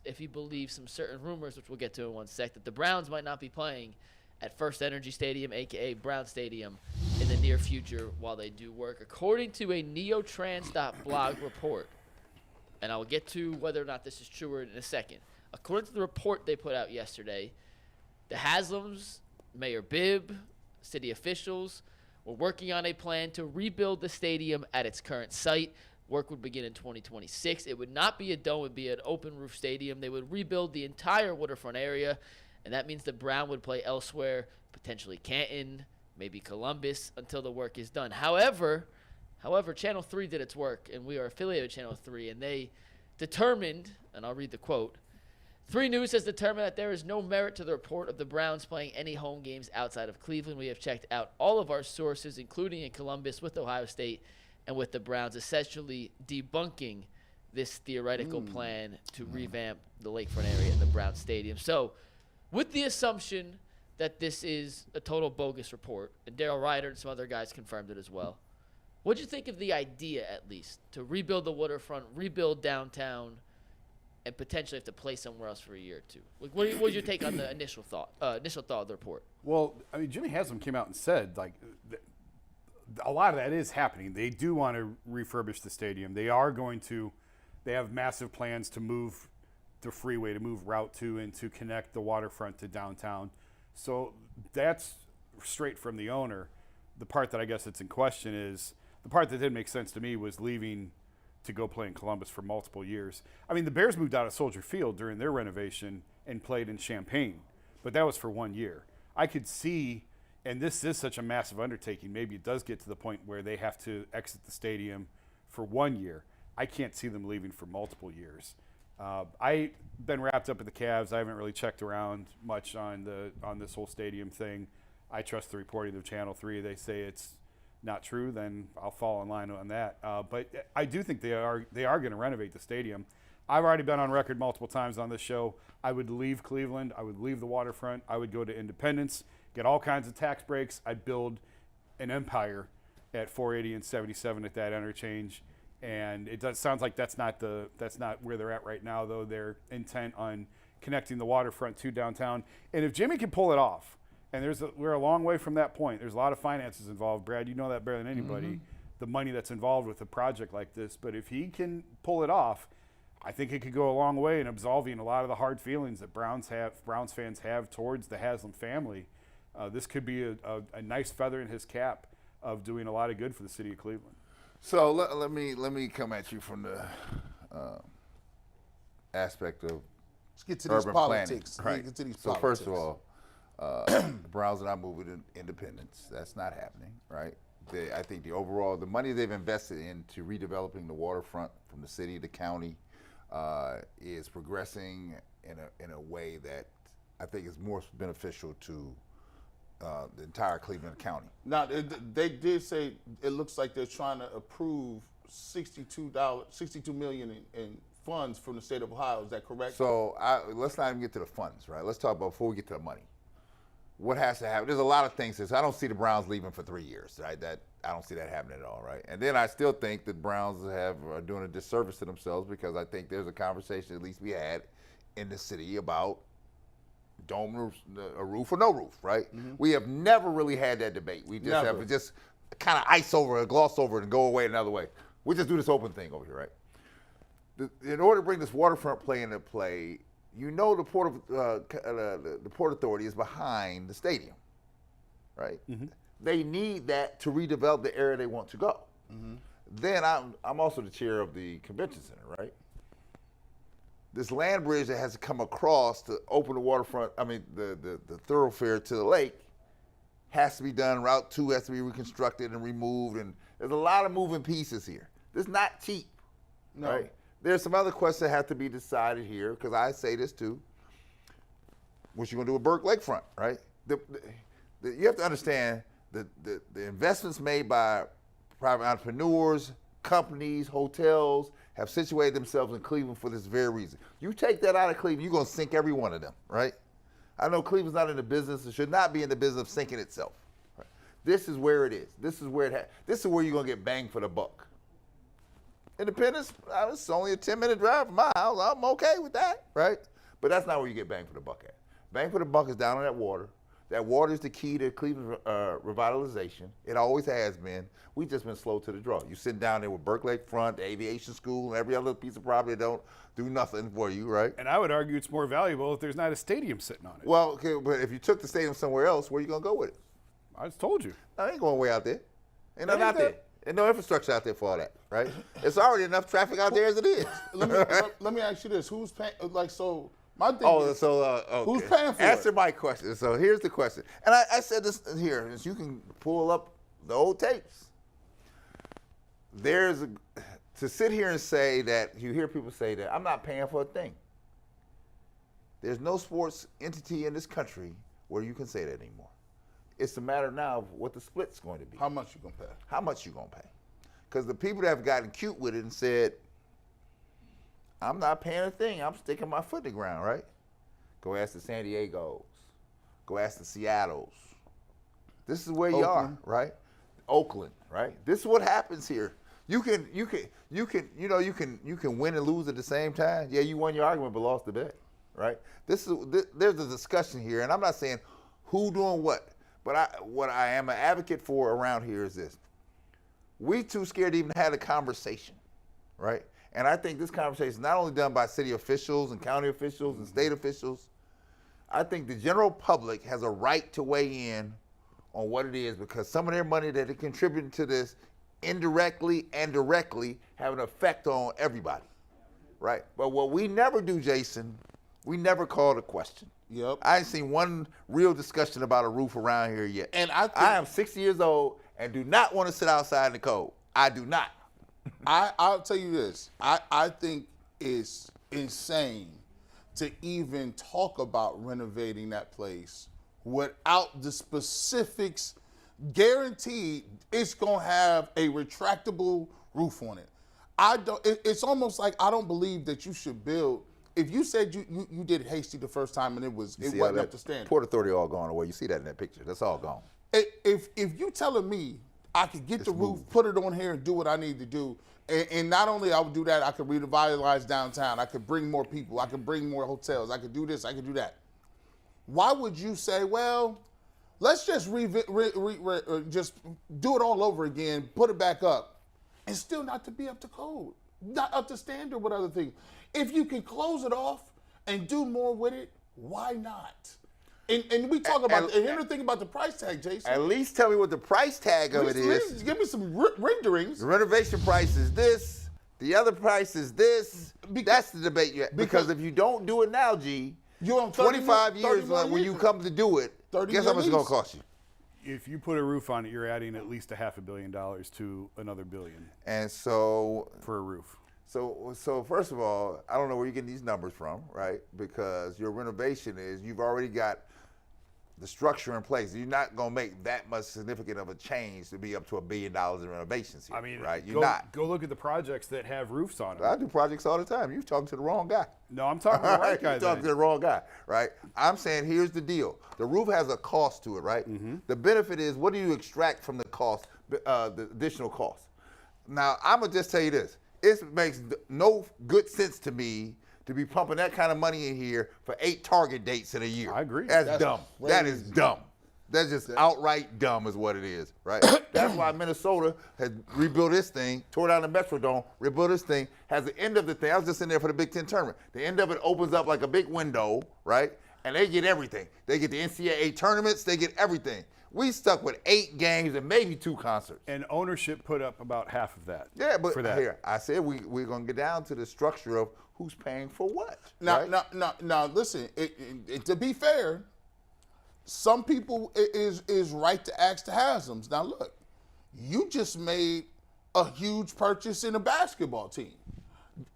asked if he believes some certain rumors, which we'll get to in one sec, that the Browns might not be playing at First Energy Stadium, a.k.a. Brown Stadium, in the near future while they do work. According to a NEOtrans.blog report, and I will get to whether or not this is true in a second. According to the report they put out yesterday, the Haslams, Mayor Bibb, city officials were working on a plan to rebuild the stadium at its current site. Work would begin in 2026. It would not be a dome. It would be an open-roof stadium. They would rebuild the entire waterfront area, and that means the Brown would play elsewhere, potentially Canton, maybe Columbus, until the work is done. However, Channel 3 did its work, and we are affiliated with Channel 3, and they determined, and I'll read the quote, 3 News has determined that there is no merit to the report of the Browns playing any home games outside of Cleveland. We have checked out all of our sources, including in Columbus, with Ohio State, and with the Browns, essentially debunking this theoretical plan to revamp the lakefront area in the Brown Stadium. So, with the assumption that this is a total bogus report, and Daryl Ryder and some other guys confirmed it as well, what do you think of the idea, at least, to rebuild the waterfront, rebuild downtown, and potentially have to play somewhere else for a year or two? Like, what was your take on the initial thought of the report? Well, I mean, Jimmy Haslam came out and said, like, a lot of that is happening. They do want to refurbish the stadium. They have massive plans to move the freeway, to move Route 2 and to connect the waterfront to downtown. So that's straight from the owner. The part that I guess that's in question is, the part that didn't make sense to me was leaving to go play in Columbus for multiple years. I mean, the Bears moved out of Soldier Field during their renovation and played in Champaign, but that was for 1 year. I could see, and this is such a massive undertaking, maybe it does get to the point where they have to exit the stadium for 1 year. I can't see them leaving for multiple years. I've been wrapped up in the Cavs. I haven't really checked around much on this whole stadium thing. I trust the reporting of Channel 3. They say it's not true, then I'll fall in line on that. But I do think they are going to renovate the stadium. I've already been on record multiple times on this show. I would leave Cleveland. I would leave the waterfront. I would go to Independence, get all kinds of tax breaks. I'd build an empire at 480 and 77 at that interchange. And it sounds like that's not where they're at right now, though. They're intent on connecting the waterfront to downtown. And if Jimmy can pull it off, and we're a long way from that point. There's a lot of finances involved. Brad, you know that better than anybody, the money that's involved with a project like this. But if he can pull it off, I think it could go a long way in absolving a lot of the hard feelings that Browns fans have towards the Haslam family. This could be a nice feather in his cap of doing a lot of good for the city of Cleveland. So let me come at you from the aspect of Let's get to urban these politics. planning. Right. Get to these So politics. first of all, the Browns are not moving to Independence. That's not happening, right? I think the money they've invested into redeveloping the waterfront from the city to county is progressing in a way that I think is more beneficial to the entire Cleveland County. Now they did say it looks like they're trying to approve $62 million in funds from the state of Ohio. Is that correct? So let's not even get to the funds, right? Let's talk about before we get to the money. What has to happen? There's a lot of things. I don't see the Browns leaving for 3 years, right? I don't see that happening at all, right? And then I still think the Browns are doing a disservice to themselves because I think there's a conversation at least we had in the city about dome roofs, a roof or no roof, right? Mm-hmm. We have never really had that debate. We just have to just kind of gloss over it and go away another way. We just do this open thing over here, right? In order to bring this waterfront play into play, you know the Port Authority is behind the stadium, right? Mm-hmm. They need that to redevelop the area they want to go. Mm-hmm. Then I'm also the chair of the convention center, right? This land bridge that has to come across to open the waterfront, the thoroughfare to the lake, has to be done. Route 2 has to be reconstructed and removed, and there's a lot of moving pieces here. This is not cheap, right? There's some other questions that have to be decided here, because I say this too. What you gonna do with Burke Lakefront, right? You have to understand the investments made by private entrepreneurs, companies, hotels have situated themselves in Cleveland for this very reason. You take that out of Cleveland, you're gonna sink every one of them, right? I know Cleveland's not in the business, it should not be in the business of sinking itself. Right? This is where it is. This is where you're gonna get bang for the buck. Independence, it's only a 10-minute drive from my house. I'm okay with that, right? But that's not where you get bang for the buck at. Bang for the buck is down on that water. That water is the key to Cleveland revitalization. It always has been. We've just been slow to the draw. You sit down there with Berkeley Front, the aviation school, and every other piece of property that don't do nothing for you, right? And I would argue it's more valuable if there's not a stadium sitting on it. Well, okay, but if you took the stadium somewhere else, where are you going to go with it? I just told you. I ain't going way out there. Ain't nothing Ain't out there. Ain't no infrastructure out there for all that, right? It's already enough traffic out there as it is. Let me ask you this: who's paying? Like, so my thing is, okay. who's paying for Answer it? my question. So here's the question, and I said this here, as you can pull up the old tapes. To sit here and say that, you hear people say that, I'm not paying for a thing. There's no sports entity in this country where you can say that anymore. It's a matter now of what the split's going to be. How much you gonna pay? How much you gonna pay? Because the people that have gotten cute with it and said, I'm not paying a thing, I'm sticking my foot in the ground, right? Go ask the San Diegos. Go ask the Seattles. This is where you are, Oakland. right? Oakland, right? This is what happens here. You can win and lose at the same time. Yeah, you won your argument but lost the bet, right? There's a discussion here, and I'm not saying who doing what, but what I am an advocate for around here is this. We too scared to even have a conversation, right? And I think this conversation is not only done by city officials and county officials and state officials. I think the general public has a right to weigh in on what it is, because some of their money that they contribute to this indirectly and directly have an effect on everybody, right? But what we never do, Jason, we never call the question. Yep. I ain't seen one real discussion about a roof around here yet. And I am 60 years old and do not want to sit outside in the cold. I do not. I'll tell you this. I think it's insane to even talk about renovating that place without the specifics. Guaranteed it's gonna have a retractable roof on it. It's almost like I don't believe that you should build. If you said you did hasty the first time and it wasn't up to standard. Port Authority all gone away. You see that in that picture. That's all gone. If you telling me I could get the roof, put it on here, and do what I need to do, and not only I would do that, I could revitalize downtown. I could bring more people. I could bring more hotels. I could do this. I could do that. Why would you say, well, let's just just do it all over again, put it back up, and still not to be up to code, not up to standard with other things? If you can close it off and do more with it, why not? And we talk about, and here's the thing about the price tag, Jason. At least tell me what the price tag of it is. Give me some renderings. The renovation price is this. The other price is this. That's the debate you have. Because if you don't do it now, G, you're on 25 years when you come to do it, guess how much it's going to cost you? If you put a roof on it, you're adding at least $500 million to another $1 billion. And so for a roof. So first of all, I don't know where you're getting these numbers from, right? Because your renovation is, you've already got the structure in place. You're not going to make that much significant of a change to be up to $1 billion in renovations here, I mean, right? You're not. Go look at the projects that have roofs on them. I do projects all the time. You're talking to the wrong guy. No, I'm talking to the right guy. You're talking to the wrong guy, right? I'm saying here's the deal. The roof has a cost to it, right? Mm-hmm. The benefit is, what do you extract from the cost, the additional cost? Now, I'm going to just tell you this. It makes no good sense to me to be pumping that kind of money in here for 8 Target dates in a year. I agree. That's dumb. crazy. That is dumb. That's just outright dumb is what it is, right? That's why Minnesota has rebuilt this thing, tore down the Metrodome, rebuilt this thing, has the end of the thing. I was just in there for the Big Ten tournament. The end of it opens up like a big window, right? And they get everything. They get the NCAA tournaments. They get everything. We stuck with 8 games and maybe 2 concerts. And ownership put up about half of that. Yeah, but for that. Here, I said we're going to get down to the structure of who's paying for what. Now, right? now, listen. To be fair, some people is right to ask to have them. Now, look, you just made a huge purchase in a basketball team.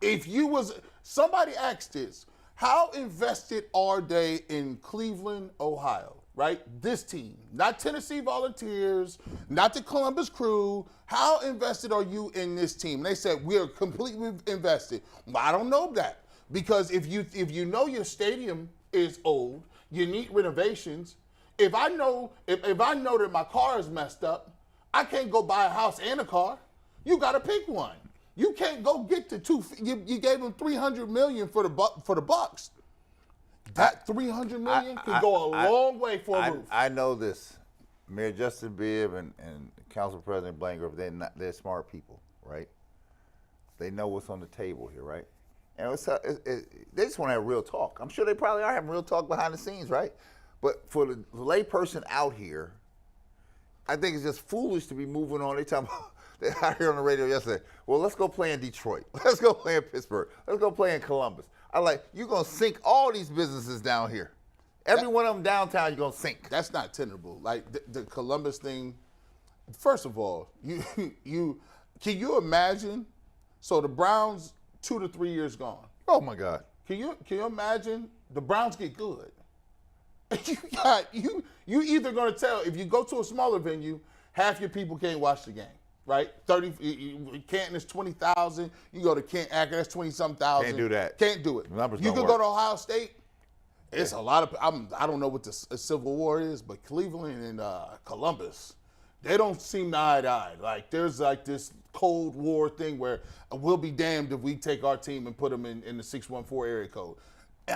If you was somebody asked this, how invested are they in Cleveland, Ohio? Right? This team, not Tennessee Volunteers, not the Columbus Crew. How invested are you in this team? And they said, we are completely invested. Well, I don't know that, because if you know your stadium is old, you need renovations. If I know that my car is messed up, I can't go buy a house and a car. You got to pick one. You can't go get the two. You gave them $300 million for the Bucks. That $300 million can go a long way for a roof. I know this. Mayor Justin Bibb and Council President Blanker, they're smart people, right? They know what's on the table here, right? And they just want to have real talk. I'm sure they probably are having real talk behind the scenes, right? But for the layperson out here, I think it's just foolish to be moving on. They talking about, they out here on the radio yesterday, well, let's go play in Detroit. Let's go play in Pittsburgh. Let's go play in Columbus. I'm like, you're going to sink all these businesses down here. Every one of them downtown, you're going to sink. That's not tenable. Like the Columbus thing, first of all, can you imagine? So the Browns, 2 to 3 years gone. Oh, my God. Can you imagine the Browns get good? You either going to tell, if you go to a smaller venue, half your people can't watch the game, right? Canton is 20,000. You go to Akron, that's 20-something thousand. Can't do that. Can't do it. The numbers you don't could work. go to Ohio State. It's a lot of. I don't know what the Civil War is, but Cleveland and Columbus, they don't seem to eye to eye. Like there's like this Cold War thing where we'll be damned if we take our team and put them in the 614 area code.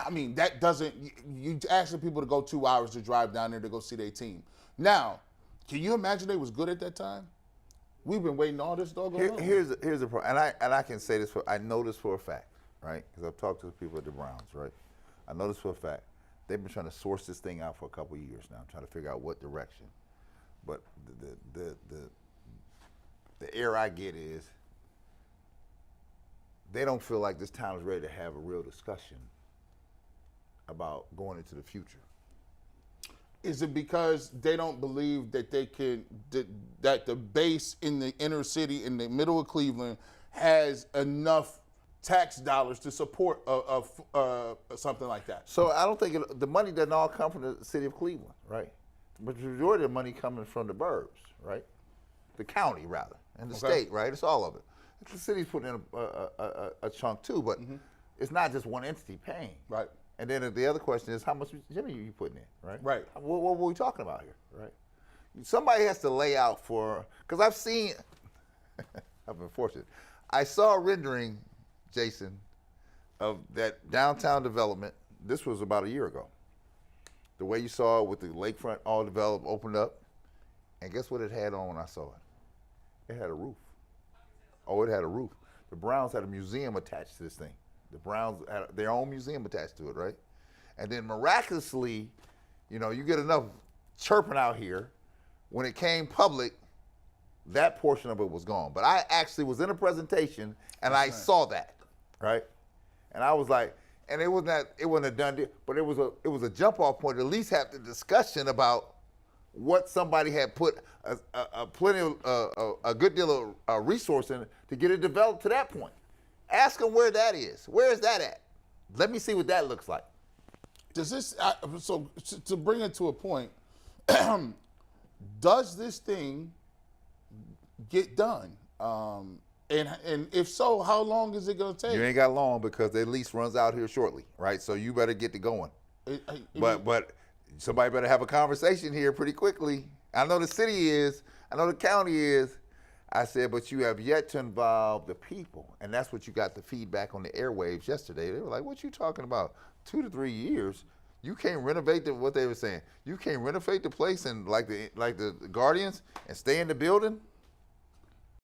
I mean, that doesn't. You asking people to go 2 hours to drive down there to go see their team. Now, can you imagine they was good at that time? We've been waiting all this doggone long. Here's the problem, and I can say this I know this for a fact, right? Because I've talked to the people at the Browns, right? I know this for a fact. They've been trying to source this thing out for a couple of years now, trying to figure out what direction. But the air I get is they don't feel like this town is ready to have a real discussion about going into the future. Is it because they don't believe that they can that the base in the inner city in the middle of Cleveland has enough tax dollars to support something like that? So I don't think the money doesn't all come from the city of Cleveland, right? But the majority of the money coming from the burbs, right? The county, rather, and the state, right? It's all of it. The city's putting in a chunk too, but it's not just one entity paying. Right. And then the other question is, how much Jimmy are you putting in, right? Right. What were we talking about here, right? Somebody has to lay out because I've seen, I've been fortunate. I saw a rendering, Jason, of that downtown development. This was about a year ago. The way you saw it with the lakefront all developed, opened up, and guess what it had on when I saw it? It had a roof. Oh, it had a roof. The Browns had a museum attached to this thing. The Browns had their own museum attached to it, right? And then miraculously, you get enough chirping out here. When it came public, that portion of it was gone. But I actually was in a presentation and I saw that, right? And I was like, and it wasn't a done deal, but it was a jump off point to at least have the discussion about what somebody had put a good deal of resource in to get it developed to that point. Ask them where that is. Where is that at? Let me see what that looks like. Does this, so to bring it to a point, does this thing get done? And if so, how long is it going to take? You ain't got long because the lease runs out here shortly, right? So you better get to going. But somebody better have a conversation here pretty quickly. I know the city is. I know the county is. I said, but you have yet to involve the people. And that's what you got the feedback on the airwaves yesterday. They were like, what you talking about? 2 to 3 years? You can't renovate what they were saying. You can't renovate the place and like the Guardians and stay in the building?